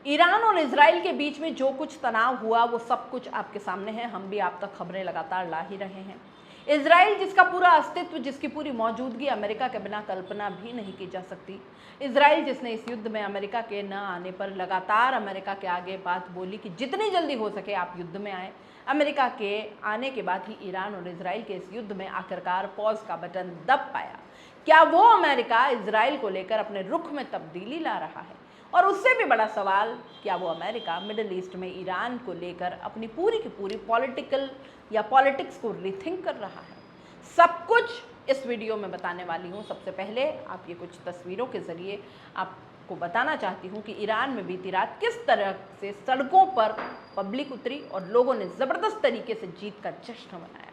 Iran और Israel के बीच में जो कुछ तनाव हुआ वो सब कुछ आपके सामने है। हम भी आप तक खबरें लगातार ला ही रहे हैं। इजराइल जिसका पूरा अस्तित्व, जिसकी पूरी मौजूदगी अमेरिका के बिना कल्पना भी नहीं की जा सकती। इजराइल जिसने इस युद्ध में अमेरिका के न आने पर लगातार अमेरिका के आगे बात बोली कि जितनी जल्दी हो सके आप युद्ध में आए। अमेरिका के आने के बाद ही ईरान और इजराइल के इस युद्ध में आखिरकार पॉज का बटन दब पाया। क्या वो अमेरिका इजराइल को लेकर अपने रुख में तब्दीली ला रहा है? और उससे भी बड़ा सवाल, क्या वो अमेरिका मिडिल ईस्ट में ईरान को लेकर अपनी पूरी की पूरी पॉलिटिक्स को रीथिंक कर रहा है? सब कुछ इस वीडियो में बताने वाली हूँ। सबसे पहले आप ये कुछ तस्वीरों के ज़रिए आपको बताना चाहती हूँ कि ईरान में बीती रात किस तरह से सड़कों पर पब्लिक उतरी और लोगों ने ज़बरदस्त तरीके से जीत का जश्न मनाया।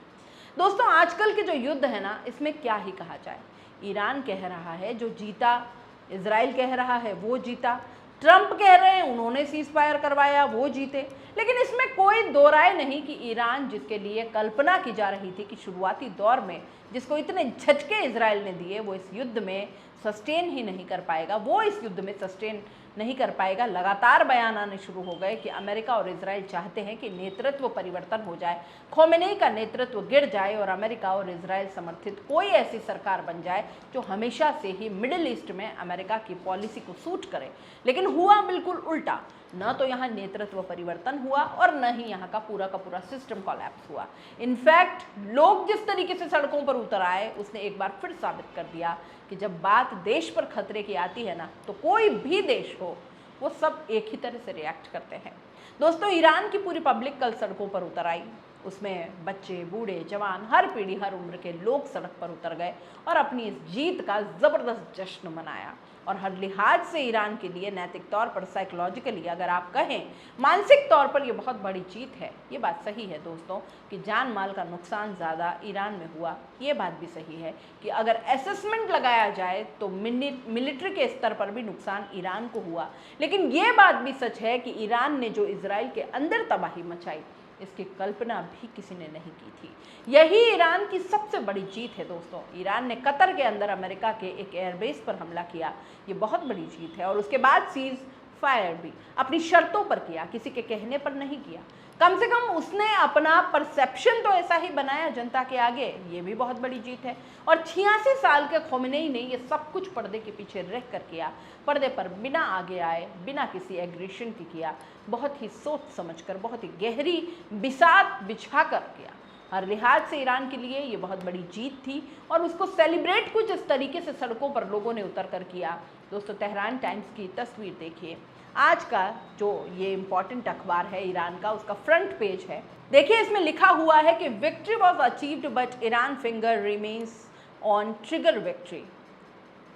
दोस्तों, आजकल के जो युद्ध है ना, इसमें क्या ही कहा जाए। ईरान कह रहा है जो जीता, इजराइल कह रहा है वो जीता, ट्रंप कह रहे हैं उन्होंने सीज फायर करवाया वो जीते। लेकिन इसमें कोई दो राय नहीं कि ईरान जिसके लिए कल्पना की जा रही थी कि शुरुआती दौर में जिसको इतने झटके इजराइल ने दिए वो इस युद्ध में सस्टेन ही नहीं कर पाएगा, वो इस युद्ध में सस्टेन नहीं कर पाएगा। लगातार बयान आने शुरू हो गए कि अमेरिका और इजराइल चाहते हैं कि नेतृत्व परिवर्तन हो जाए, खोमेनी का नेतृत्व गिर जाए और अमेरिका और इजराइल समर्थित कोई ऐसी सरकार बन जाए जो हमेशा से ही मिडिल ईस्ट में अमेरिका की पॉलिसी को सूट करे। लेकिन हुआ बिल्कुल उल्टा। न तो यहाँ नेतृत्व परिवर्तन हुआ और न ही यहाँ का पूरा सिस्टम कोलैप्स हुआ। इनफैक्ट लोग जिस तरीके से सड़कों पर उतर आए उसने एक बार फिर साबित कर दिया कि जब बात देश पर खतरे की आती है ना, तो कोई भी देश हो वो सब एक ही तरह से रिएक्ट करते हैं। दोस्तों, ईरान की पूरी पब्लिक कल सड़कों पर उतर आई। उसमें बच्चे, बूढ़े, जवान, हर पीढ़ी, हर उम्र के लोग सड़क पर उतर गए और अपनी इस जीत का ज़बरदस्त जश्न मनाया। और हर लिहाज से ईरान के लिए नैतिक तौर पर, साइकोलॉजिकली अगर आप कहें, मानसिक तौर पर ये बहुत बड़ी जीत है। ये बात सही है दोस्तों कि जान माल का नुकसान ज़्यादा ईरान में हुआ। ये बात भी सही है कि अगर असेसमेंट लगाया जाए तो मिलिट्री के स्तर पर भी नुकसान ईरान को हुआ। लेकिन ये बात भी सच है कि ईरान ने जो इजराइल के अंदर तबाही मचाई, इसकी कल्पना भी किसी ने नहीं की थी। यही ईरान की सबसे बड़ी जीत है दोस्तों। ईरान ने कतर के अंदर अमेरिका के एक एयरबेस पर हमला किया, ये बहुत बड़ी जीत है। और उसके बाद सीज फायर भी अपनी शर्तों पर किया, किसी के कहने पर नहीं किया। कम से कम उसने अपना परसेप्शन तो ऐसा ही बनाया जनता के आगे, ये भी बहुत बड़ी जीत है। और 86 साल के खोमेनी ने ये सब कुछ पर्दे के पीछे रह कर किया, पर्दे पर बिना आगे आए, बिना किसी एग्रेशन की किया, बहुत ही सोच समझकर, बहुत ही गहरी बिसात बिछा कर किया। हर लिहाज से ईरान के लिए ये बहुत बड़ी जीत थी और उसको सेलिब्रेट कुछ इस तरीके से सड़कों पर लोगों ने उतर कर किया। दोस्तों, तेहरान टाइम्स की तस्वीर देखिए। आज का जो ये इम्पॉर्टेंट अखबार है ईरान का, उसका फ्रंट पेज है। देखिए, इसमें लिखा हुआ है कि victory was achieved but Iran finger remains on trigger victory.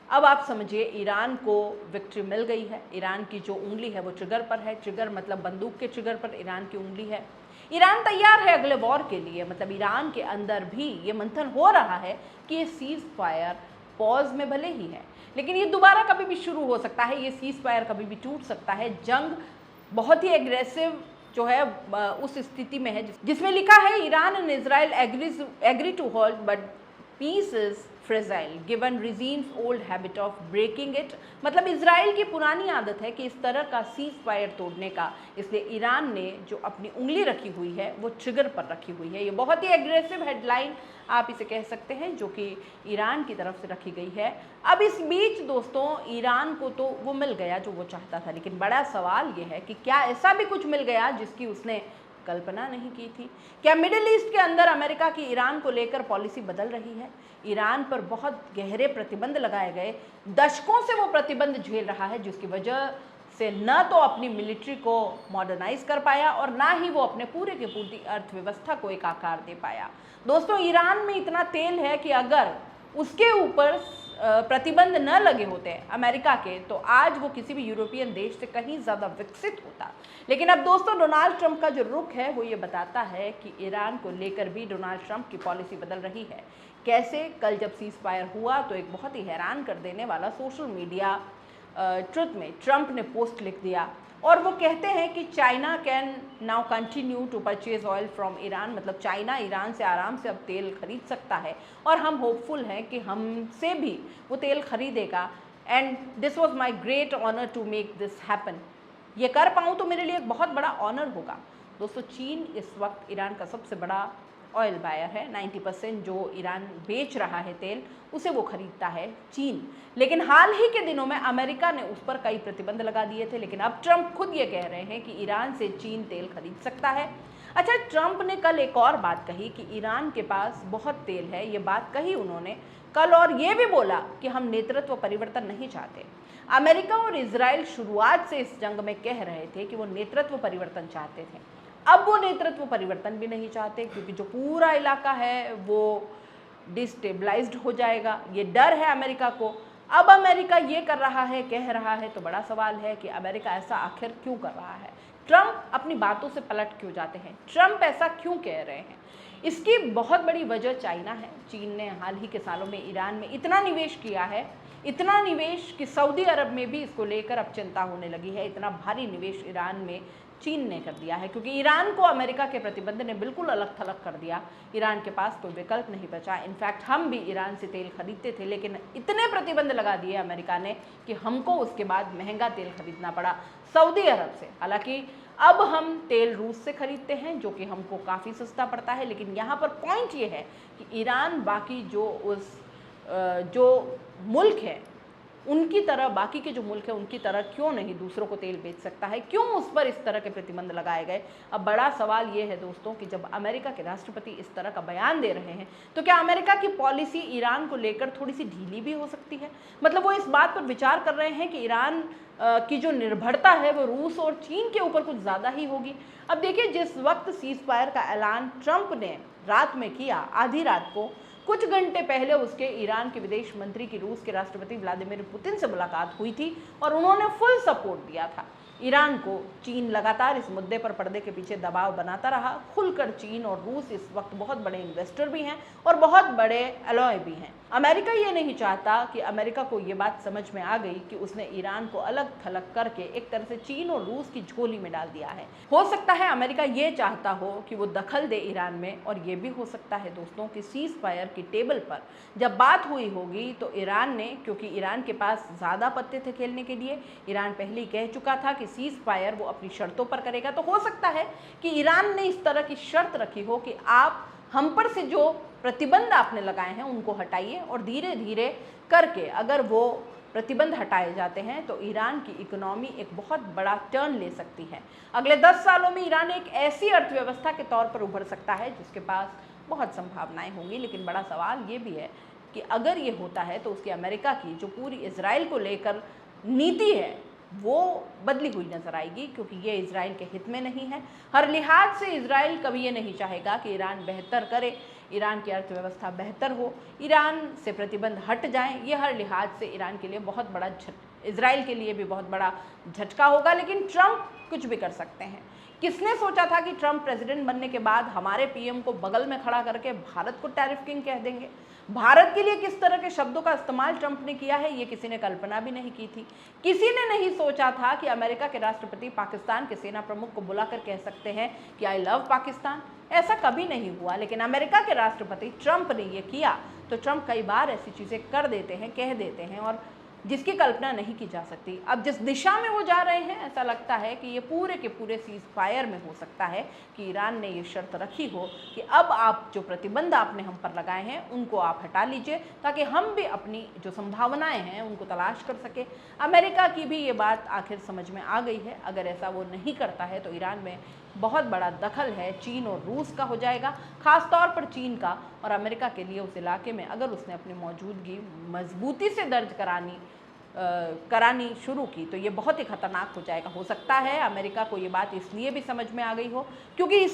अब आप समझिए, ईरान को विक्ट्री मिल गई है। ईरान की जो उंगली है वो ट्रिगर पर है। ट्रिगर मतलब बंदूक के ट्रिगर पर ईरान की उंगली है। ईरान तैयार है अगले वॉर के लिए। मतलब ईरान के अंदर भी ये मंथन हो रहा है कि ये सीज फायर पॉज में भले ही है, लेकिन ये दोबारा कभी भी शुरू हो सकता है। ये सीज फायर कभी भी टूट सकता है। जंग बहुत ही एग्रेसिव जो है उस स्थिति में है जिसमें लिखा है Iran and Israel agree to hold but peace is fragile given regime's old habit of breaking it. मतलब इजराइल की पुरानी आदत है कि इस तरह का सीज फायर तोड़ने का, इसलिए ईरान ने जो अपनी उंगली रखी हुई है वो ट्रिगर पर रखी हुई है। ये बहुत ही एग्रेसिव हेडलाइन आप इसे कह सकते हैं जो कि ईरान की तरफ से रखी गई है। अब इस बीच दोस्तों, ईरान को तो वो मिल गया जो वो चाहता था, लेकिन बड़ा सवाल ये है कि क्या ऐसा भी कुछ मिल गया जिसकी उसने कल्पना नहीं की थी? क्या मिडिल ईस्ट के अंदर अमेरिका की ईरान को लेकर पॉलिसी बदल रही है? ईरान पर बहुत गहरे प्रतिबंध लगाए गए, दशकों से वो प्रतिबंध झेल रहा है, जिसकी वजह से न तो अपनी मिलिट्री को मॉडर्नाइज कर पाया और ना ही वो अपने पूरे की पूरी अर्थव्यवस्था को एक आकार दे पाया। दोस्तों, ईरान में इतना तेल है कि अगर उसके ऊपर प्रतिबंध न लगे होते अमेरिका के, तो आज वो किसी भी यूरोपियन देश से कहीं ज़्यादा विकसित होता। लेकिन अब दोस्तों, डोनाल्ड ट्रंप का जो रुख है वो ये बताता है कि ईरान को लेकर भी डोनाल्ड ट्रंप की पॉलिसी बदल रही है। कैसे? कल जब सीज फायर हुआ तो एक बहुत ही हैरान कर देने वाला सोशल मीडिया ट्रुथ में ट्रंप ने पोस्ट लिख दिया और वो कहते हैं कि China can now continue to purchase oil from Iran. मतलब चाइना ईरान से आराम से अब तेल खरीद सकता है और हम होपफुल हैं कि हमसे भी वो तेल खरीदेगा। And this was my great honour to make this happen. ये कर पाऊँ तो मेरे लिए एक बहुत बड़ा ऑनर होगा। दोस्तों, चीन इस वक्त ईरान का सबसे बड़ा ऑयल बायर है। 90% जो ईरान बेच रहा है तेल, उसे वो खरीदता है चीन। लेकिन हाल ही के दिनों में अमेरिका ने उस पर कई प्रतिबंध लगा दिए थे, लेकिन अब ट्रंप खुद ये कह रहे हैं कि ईरान से चीन तेल खरीद सकता है। अच्छा, ट्रंप ने कल एक और बात कही कि ईरान के पास बहुत तेल है। ये बात कही उन्होंने कल, और ये भी बोला कि हम नेतृत्व परिवर्तन नहीं चाहते। अमेरिका और इजराइल शुरुआत से इस जंग में कह रहे थे कि वो नेतृत्व परिवर्तन चाहते थे। अब वो नेतृत्व परिवर्तन भी नहीं चाहते, क्योंकि जो पूरा इलाका है वो डिस्टेबलाइज्ड हो जाएगा। ये डर है अमेरिका को। अब अमेरिका ये कर रहा है, कह रहा है, तो बड़ा सवाल है कि अमेरिका ऐसा आखिर क्यों कर रहा है। ट्रंप अपनी बातों से पलट क्यों जाते हैं, ट्रंप ऐसा क्यों कह रहे हैं? इसकी बहुत बड़ी वजह चाइना है। चीन ने हाल ही के सालों में ईरान में इतना निवेश किया है, इतना निवेश कि सऊदी अरब में भी इसको लेकर अब चिंता होने लगी है। इतना भारी निवेश ईरान में चीन ने कर दिया है, क्योंकि ईरान को अमेरिका के प्रतिबंध ने बिल्कुल अलग थलग कर दिया। ईरान के पास कोई विकल्प नहीं बचा। इनफैक्ट हम भी ईरान से तेल खरीदते थे, लेकिन इतने प्रतिबंध लगा दिए अमेरिका ने कि हमको उसके बाद महंगा तेल खरीदना पड़ा सऊदी अरब से। हालांकि अब हम तेल रूस से खरीदते हैं, जो कि हमको काफ़ी सस्ता पड़ता है। लेकिन यहाँ पर पॉइंट ये है कि ईरान बाकी जो मुल्क है उनकी तरह, बाकी के जो मुल्क है उनकी तरह क्यों नहीं दूसरों को तेल बेच सकता है, क्यों उस पर इस तरह के प्रतिबंध लगाए गए? अब बड़ा सवाल ये है दोस्तों कि जब अमेरिका के राष्ट्रपति इस तरह का बयान दे रहे हैं, तो क्या अमेरिका की पॉलिसी ईरान को लेकर थोड़ी सी ढीली भी हो सकती है? मतलब वो इस बात पर विचार कर रहे हैं कि ईरान की जो निर्भरता है वो रूस और चीन के ऊपर कुछ ज़्यादा ही होगी। अब देखिए, जिस वक्त सीज फायर का ऐलान ट्रंप ने रात में किया, आधी रात को, कुछ घंटे पहले उसके ईरान के विदेश मंत्री की रूस के राष्ट्रपति व्लादिमीर पुतिन से मुलाकात हुई थी और उन्होंने फुल सपोर्ट दिया था ईरान को। चीन लगातार इस मुद्दे पर पर्दे के पीछे दबाव बनाता रहा। खुलकर चीन और रूस इस वक्त बहुत बड़े इन्वेस्टर भी हैं और बहुत बड़े एलॉय भी हैं। अमेरिका ये नहीं चाहता कि अमेरिका को ये बात समझ में आ गई कि उसने ईरान को अलग थलग करके एक तरह से चीन और रूस की झोली में डाल दिया है। हो सकता है अमेरिका ये चाहता हो कि वो दखल दे ईरान में, और ये भी हो सकता है दोस्तों कि सीज फायर की टेबल पर जब बात हुई होगी तो ईरान ने, क्योंकि ईरान के पास ज़्यादा पत्ते थे खेलने के लिए, ईरान पहले ही कह चुका था कि सीज फायर वो अपनी शर्तों पर करेगा, तो हो सकता है कि ईरान ने इस तरह की शर्त रखी हो कि आप हम पर से जो प्रतिबंध आपने लगाए हैं उनको हटाइए, और धीरे धीरे करके अगर वो प्रतिबंध हटाए जाते हैं तो ईरान की इकोनॉमी एक बहुत बड़ा टर्न ले सकती है। अगले 10 सालों में ईरान एक ऐसी अर्थव्यवस्था के तौर पर उभर सकता है जिसके पास बहुत संभावनाएं होंगी। लेकिन बड़ा सवाल ये भी है कि अगर ये होता है तो उसकी अमेरिका की जो पूरी इजराइल को लेकर नीति है वो बदली हुई नजर आएगी, क्योंकि ये इजराइल के हित में नहीं है। हर लिहाज से इजराइल कभी ये नहीं चाहेगा कि ईरान बेहतर करे, ईरान की अर्थव्यवस्था बेहतर हो, ईरान से प्रतिबंध हट जाएं। ये हर लिहाज से ईरान के लिए बहुत बड़ा इजराइल के लिए भी बहुत बड़ा झटका होगा। लेकिन ट्रंप कुछ भी कर सकते हैं। किसने सोचा था कि ट्रंप प्रेसिडेंट बनने के बाद हमारे पीएम को बगल में खड़ा करके भारत को टैरिफ किंग कह देंगे? भारत के लिए किस तरह के शब्दों का इस्तेमाल ट्रंप ने किया है, ये किसी ने कल्पना भी नहीं की थी। किसी ने नहीं सोचा था कि अमेरिका के राष्ट्रपति पाकिस्तान के सेना प्रमुख को बुलाकर कह सकते हैं कि आई लव पाकिस्तान। ऐसा कभी नहीं हुआ, लेकिन अमेरिका के राष्ट्रपति ट्रंप ने ये किया। तो ट्रंप कई बार ऐसी चीज़ें कर देते हैं, कह देते हैं, और जिसकी कल्पना नहीं की जा सकती। अब जिस दिशा में वो जा रहे हैं, ऐसा लगता है कि ये पूरे के पूरे सीज फायर में हो सकता है कि ईरान ने ये शर्त रखी हो कि अब आप जो प्रतिबंध आपने हम पर लगाए हैं उनको आप हटा लीजिए, ताकि हम भी अपनी जो संभावनाएं हैं उनको तलाश कर सके। अमेरिका की भी ये बात आखिर समझ में आ गई है। अगर ऐसा वो नहीं करता है तो ईरान में बहुत बड़ा दखल है चीन और रूस का हो जाएगा, खास तौर पर चीन का। और अमेरिका के लिए उस इलाके में अगर उसने अपनी मौजूदगी मजबूती से दर्ज करानी शुरू की तो ये बहुत ही खतरनाक हो जाएगा। हो सकता है अमेरिका को ये बात इसलिए भी समझ में आ गई हो क्योंकि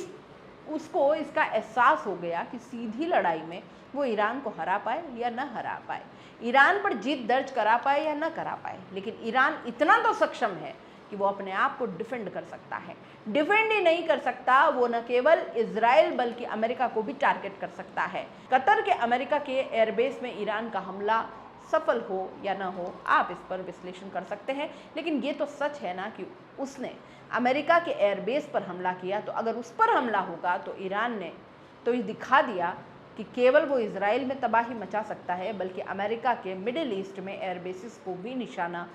उसको इसका एहसास हो गया कि सीधी लड़ाई में वो ईरान को हरा पाए या न हरा पाए, ईरान पर जीत दर्ज करा पाए या न करा पाए, लेकिन ईरान इतना तो सक्षम है कि वो अपने आप को डिफेंड कर सकता है। डिफेंड ही नहीं कर सकता, वो न केवल इजराइल बल्कि अमेरिका को भी टारगेट कर सकता है। कतर के अमेरिका के एयरबेस में ईरान का हमला सफल हो या ना हो, आप इस पर विश्लेषण कर सकते हैं, लेकिन ये तो सच है ना कि उसने अमेरिका के एयरबेस पर हमला किया। तो अगर उस पर हमला होगा तो ईरान ने तो ये दिखा दिया कि केवल वो इजराइल में तबाही मचा सकता है, बल्कि अमेरिका के मिडिल ईस्ट में एयरबेसिस को भी निशाना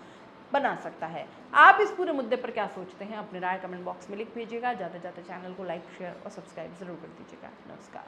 बना सकता है। आप इस पूरे मुद्दे पर क्या सोचते हैं? अपनी राय कमेंट बॉक्स में लिख भेजिएगा। ज़्यादा से ज़्यादा चैनल को लाइक, शेयर और सब्सक्राइब ज़रूर कर दीजिएगा। नमस्कार।